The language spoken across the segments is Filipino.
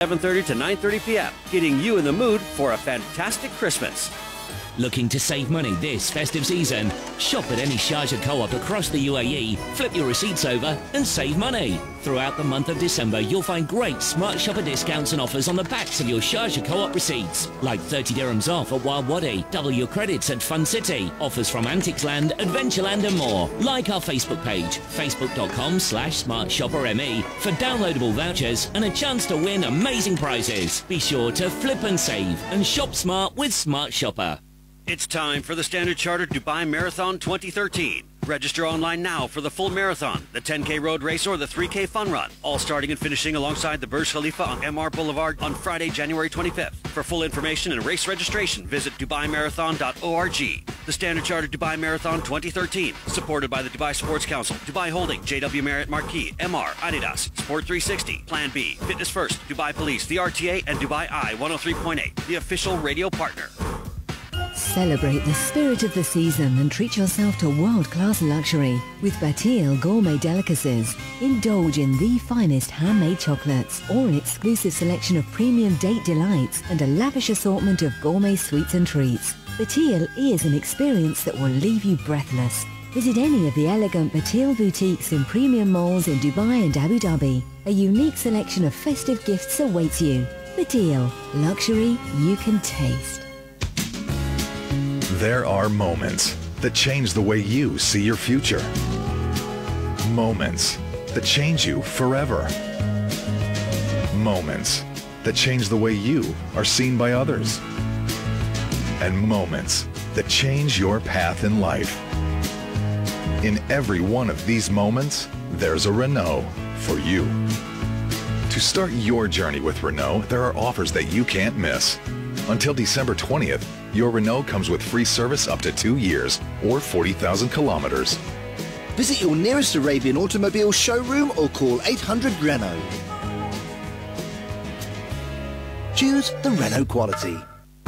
7:30 to 9:30 p.m., getting you in the mood for a fantastic Christmas. Looking to save money this festive season? Shop at any Sharjah Co-op across the UAE, flip your receipts over and save money. Throughout the month of December, you'll find great Smart Shopper discounts and offers on the backs of your Sharjah Co-op receipts. Like 30 dirhams off at Wild Wadi, double your credits at Fun City, offers from Antiques Land, Adventureland and more. Like our Facebook page, facebook.com/smartshopperme for downloadable vouchers and a chance to win amazing prizes. Be sure to flip and save and shop smart with Smart Shopper. It's time for the Standard Chartered Dubai Marathon 2013. Register online now for the full marathon, the 10K road race, or the 3K fun run, all starting and finishing alongside the Burj Khalifa on MR Boulevard on Friday, January 25th. For full information and race registration, visit DubaiMarathon.org. The Standard Chartered Dubai Marathon 2013, supported by the Dubai Sports Council, Dubai Holding, JW Marriott Marquis, MR, Adidas, Sport 360, Plan B, Fitness First, Dubai Police, the RTA, and Dubai Eye 103.8, the official radio partner. Celebrate the spirit of the season and treat yourself to world-class luxury with Batil Gourmet Delicacies. Indulge in the finest handmade chocolates or an exclusive selection of premium date delights and a lavish assortment of gourmet sweets and treats. Batil is an experience that will leave you breathless. Visit any of the elegant Batil boutiques in premium malls in Dubai and Abu Dhabi. A unique selection of festive gifts awaits you. Batil, luxury you can taste. There are moments that change the way you see your future. Moments that change you forever. Moments that change the way you are seen by others. And moments that change your path in life. In every one of these moments, there's a Renault for you. To start your journey with Renault, there are offers that you can't miss. Until December 20th, your Renault comes with free service up to 2 years or 40,000 kilometers. Visit your nearest Arabian automobile showroom or call 800 Renault. Choose the Renault quality.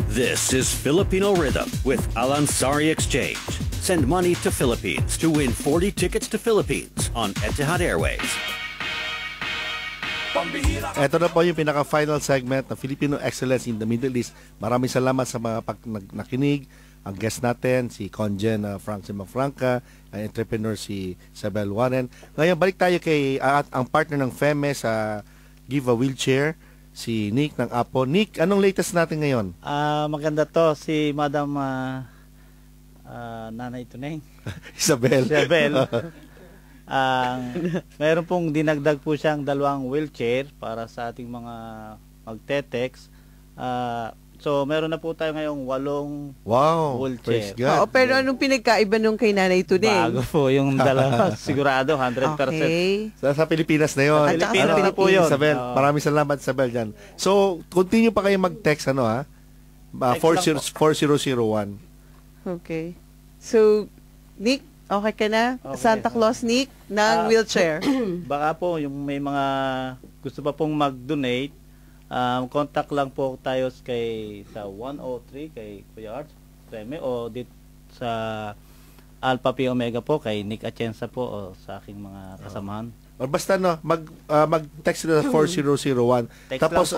This is Filipino Rhythm with Al Ansari Exchange. Send money to Philippines to win 40 tickets to Philippines on Etihad Airways. Ito na po yung pinaka-final segment ng Filipino Excellence in the Middle East. Maraming salamat sa mga nakinig. Ang guest natin, si Conjen Frank Simafranca, ang entrepreneur si Isabel Warren. Ngayon, balik tayo kay ang partner ng FEME sa Give a Wheelchair, si Nick ng Apo. Nick, anong latest natin ngayon? Maganda to, si Madam Nanay Tuneng. Isabel. Meron pong dinagdag po siyang 2 wheelchair para sa ating mga magte-text. So meron na po tayo ngayong 8 wheelchair. Pero anong pinagkaiba nung kay Nanay Tuneng? Bago po yung dalawa, sigurado 100%. Okay. Sa Pilipinas na yun. Pilipinas na po yun. Isabel, maraming salamat Isabel dyan. So, continue pa kayo mag-text 40001. Okay. So, Nick, okay ka na? Okay. Santa Claus Nick ng wheelchair. Baka po yung may mga gusto pa pong mag-donate, contact lang po tayo sa 103 kay Kuya Arts Reme o dito sa Alpha Pi Omega po kay Nick Atienza po o sa aking mga kasamahan. Or basta mag-text na 4001. Tapos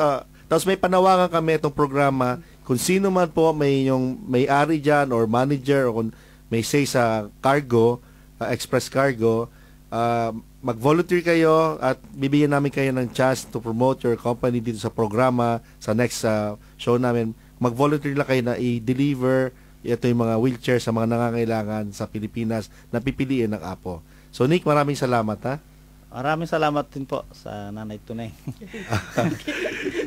may panawagan kami itong programa kung sino man po may-ari dyan or manager o kung may say sa cargo, express cargo, mag-volunteer kayo at bibigyan namin kayo ng chance to promote your company dito sa programa, sa next show namin. Mag-volunteer lang kayo na i-deliver ito yung mga wheelchair sa mga nangangailangan sa Pilipinas na pipiliin ng Apo. So Nick, maraming salamat ha. Maraming salamat din po sa Nanay Tuneng.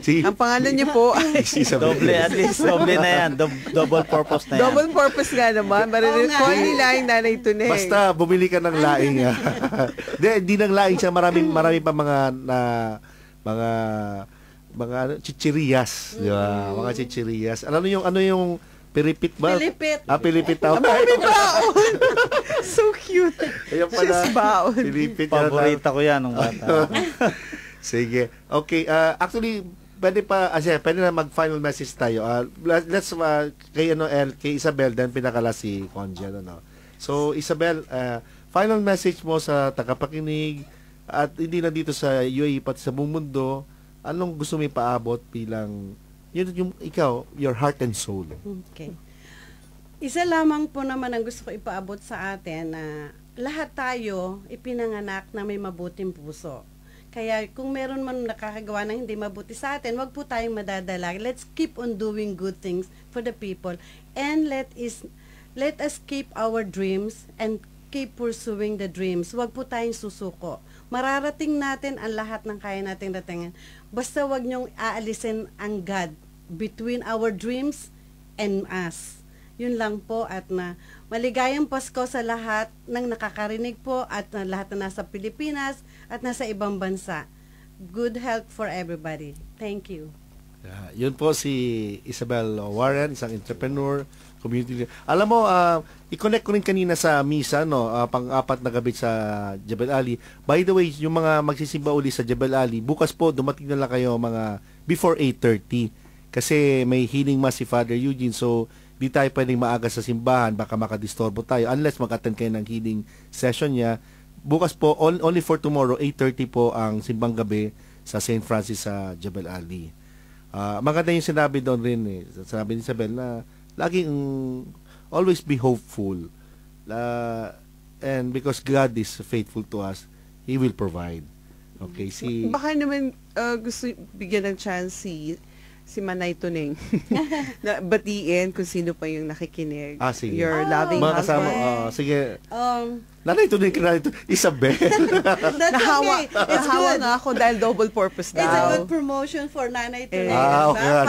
Ang pangalan niyo po ay doble, at least doble na yan. Double purpose na yan. Double purpose nga naman. Marirecall nila yung Nanay Tuneng. Basta bumili ka ng laing. Hindi ng laing siya. Marami pa mga chichiriyas. Diba? Mga chichiriyas. Ano yung Pilipit ba? Pilipit. Pilipit tawag. Baon. So cute. Ayan pala. Baon. Pilipit. Paborita ko yan nung bata. Sige. Okay. Actually, pwede na mag-final message tayo. Let's, kay Isabel, then pinakala si Conjen. So, Isabel, final message mo sa tagapakinig at hindi na dito sa UAE, pati sa buong mundo, anong gusto mo ipaabot bilang yun yung ikaw, your heart and soul? Okay. Isa lamang po naman ang gusto ko ipaabot sa atin na lahat tayo ipinanganak na may mabuting puso. Kaya kung meron man nakakagawa ng hindi mabuti sa atin, wag po tayong madadala. Let's keep on doing good things for the people. And let us keep our dreams and keep pursuing the dreams. Wag po tayong susuko. Mararating natin ang lahat ng kaya nating datingin. Basta wag niyong aalisin ang God between our dreams and us. Yun lang po at na maligayang Pasko sa lahat ng nakakarinig po at lahat na nasa Pilipinas at nasa ibang bansa. Good health for everybody. Thank you. Yun po si Isabel Warren, isang entrepreneur, community. Alam mo, i-connect ko rin kanina sa misa, no, pang-apat na gabi sa Jebel Ali. By the way, yung mga magsisimba uli sa Jebel Ali, bukas po dumating na lang kayo mga before 8:30 kasi may healing mass si Father Eugene, so di tayo pwedeng maaga sa simbahan, baka makadistorbo tayo unless mag-attend kayo ng healing session niya. Bukas po, only for tomorrow, 8:30 po ang simbang gabi sa St. Francis sa Jebel Ali. Maganda yung sinabi doon rin, sinabi ni Isabel na laging always be hopeful. And because God is faithful to us, He will provide. Okay, baka naman gusto bigyan ng chance si Manay Tuning na batiin kung sino pa yung nakikinig. Sige. Your loving mga husband. Kasama, sige. Nanay Tuning, Isabel. Nahawa nga ako dahil double purpose daw. It's a good promotion for Nanay Tuning.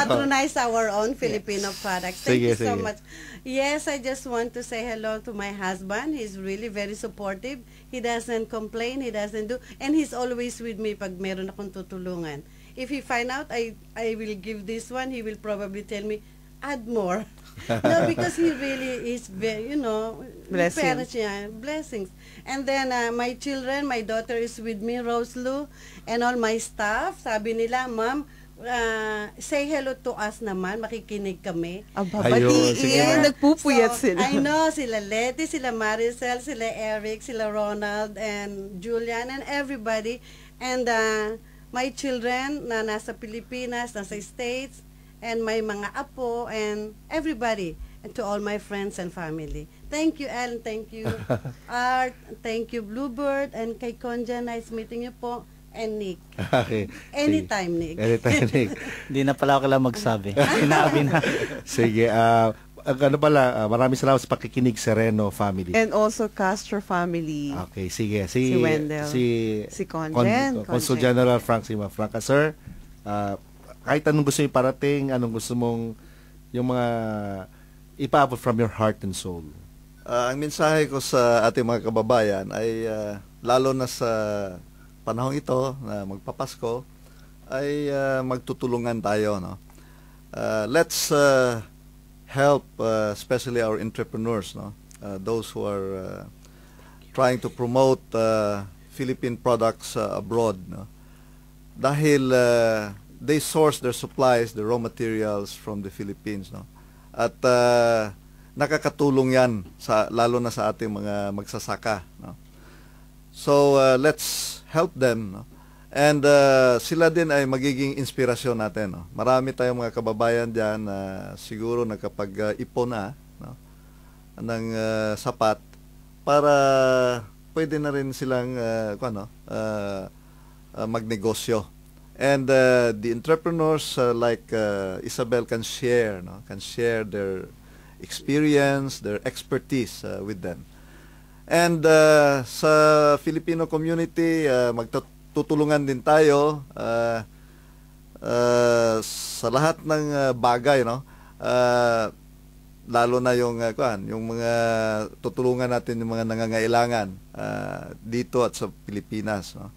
Patronize our own Filipino products. Thank you so much. Yes, I just want to say hello to my husband. He's really very supportive. He doesn't complain, he doesn't do, and he's always with me pag meron akong tutulungan. If he find out I will give this one, he will probably tell me, add more. No, because he really is very, parents niya, blessings. And then my children, my daughter is with me, Rose Lou, and all my staff, sabi nila, Ma'am, say hello to us naman, makikinig kami. Batiin, nagpupuyat sila. I know, sila Letty, sila Maricel, sila Eric, sila Ronald, and Julian, and everybody. And my children na nasa Pilipinas, nasa States, and my mga apo, and everybody, and to all my friends and family. Thank you, Ellen. Thank you, Art. Thank you, Bluebird. And kay Konja, nice meeting you po. And Nick. Okay. Anytime, Nick. Anytime, Nick. Hindi na pala ako kailangan magsabi. Sinabi na. Sige, maraming salamat sa pakikinig sa Reno family. And also Castro family. Okay, sige. Si Wendell. Si Conjen. Consul General Frank Sima. Franca, sir, kahit anong gusto yung parating, anong gusto mong yung mga ipaabot from your heart and soul. Ang mensahe ko sa ating mga kababayan ay lalo na sa panahong ito na magpapasko ay magtutulungan tayo, no? Let's help especially our entrepreneurs, no? Those who are trying to promote Philippine products abroad, no? Dahil they source their supplies, the raw materials from the Philippines, no? At nakakatulong yan lalo na sa ating mga magsasaka, no? So let's help them, no? And sila din ay magiging inspirasyon natin, no? Marami tayong mga kababayan diyan na siguro nakapag-ipon na, no, ng sapat para pwede na rin silang magnegosyo. And the entrepreneurs like Isabel can share, no? Can share their experience, their expertise with them. And sa Filipino community, magtutulungan din tayo sa lahat ng bagay, no? Lalo na yung mga tutulungan natin yung mga nangangailangan dito at sa Pilipinas, no?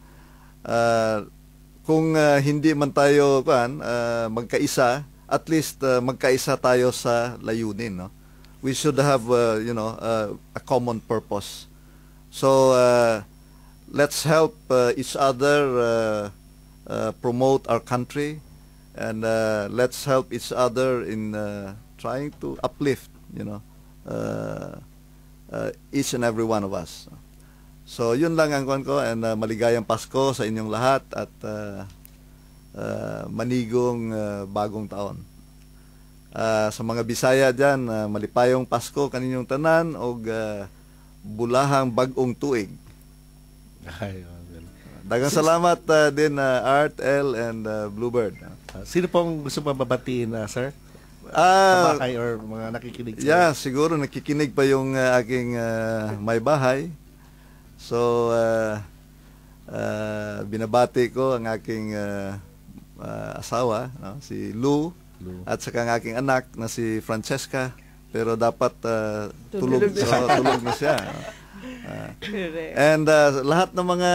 Kung hindi man tayo magkaisa, at least magkaisa tayo sa layunin, no? We should have a common purpose. So let's help each other promote our country, and let's help each other in trying to uplift, each and every one of us. So yun lang ang kuwan ko, and maligayang Pasko sa inyong lahat, at manigong bagong taon. Sa mga Bisaya dyan, malipayong Pasko kaninyong tanan o bulahang bagong tuig. Dagang salamat din Art, L, and Bluebird. Sino pong gusto mababatiin, sir? Bahay or mga nakikinig? Yeah, siguro nakikinig pa yung aking may bahay. So, binabati ko ang aking asawa, no? Si Lou, at saka ang aking anak na si Francesca. Pero dapat tulog na siya. And lahat ng mga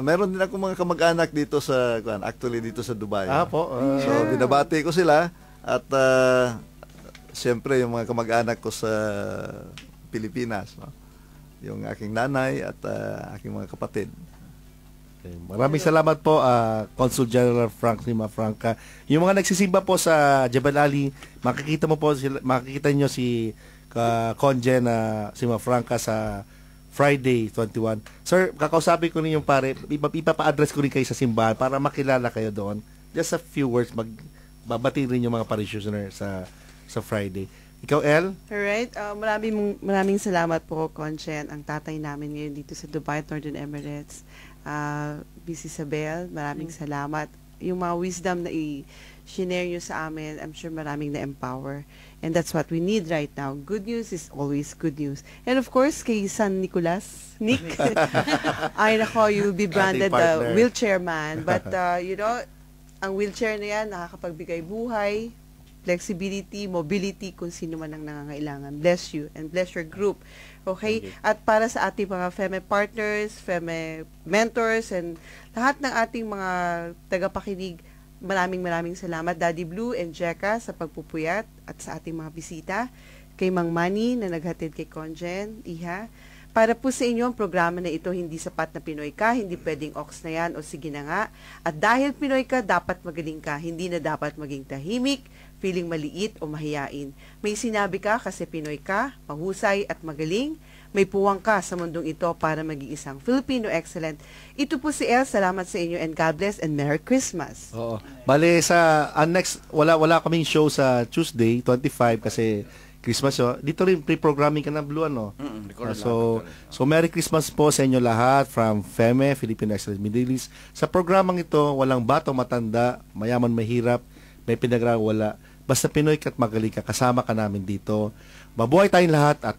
meron din ako mga kamag-anak dito sa actually dito sa Dubai. So binabati ko sila at siyempre yung mga kamag-anak ko sa Pilipinas, no? Yung aking nanay at aking mga kapatid. Maraming salamat po, Consul General Frank Lima Franca. Yung mga nagsisimba po sa Jebel Ali, makikita niyo si Conjen si Franca sa Friday 21. Sir, kakausapin ko niyo yung pare, ipapa-address ko rin kayo sa simbahan para makilala kayo doon. Just a few words, babati rin yung mga parishioner sa Friday. Ikaw, El? Alright, maraming salamat po, Conjen, ang tatay namin ngayon dito sa Dubai, Northern Emirates. Miss Isabel, maraming salamat. Yung mga wisdom na i-share nyo sa amin, I'm sure maraming na-empower. And that's what we need right now. Good news is always good news. And of course, kay San Nicolas, Nick, ay nako, you'll be branded the wheelchair man. But, ang wheelchair na yan, nakakapagbigay buhay, flexibility, mobility, kung sino man ang nangangailangan. Bless you and bless your group. Okay? At para sa ating mga FEME partners, FEME mentors, and lahat ng ating mga tagapakinig, maraming salamat, Daddy Blue and Jeka, sa pagpupuyat at sa ating mga bisita. Kay Mang Manny na naghatid kay Conjen, Iha. Para po sa inyo, ang programa na ito, hindi sapat na Pinoy ka, hindi pwedeng ox na yan o sige na nga. At dahil Pinoy ka, dapat magaling ka, hindi na dapat maging tahimik, feeling maliit o mahiyain. May sinabi ka kasi Pinoy ka, mahusay at magaling. May puwang ka sa mundong ito para maging isang Filipino excellent. Ito po si El. Salamat sa inyo and God bless and Merry Christmas. Oo. Bale, sa next, wala kaming show sa Tuesday, 25 kasi Christmas. So, dito rin pre-programming ka ng Blue, ano? So, Merry Christmas po sa inyo lahat from FEME, Filipino Excellence Middle East. Sa programang ito, walang bato matanda, mayaman mahirap, may pinagrawala. Basta Pinoy ka't magaling ka, kasama ka namin dito. Mabuhay tayong lahat at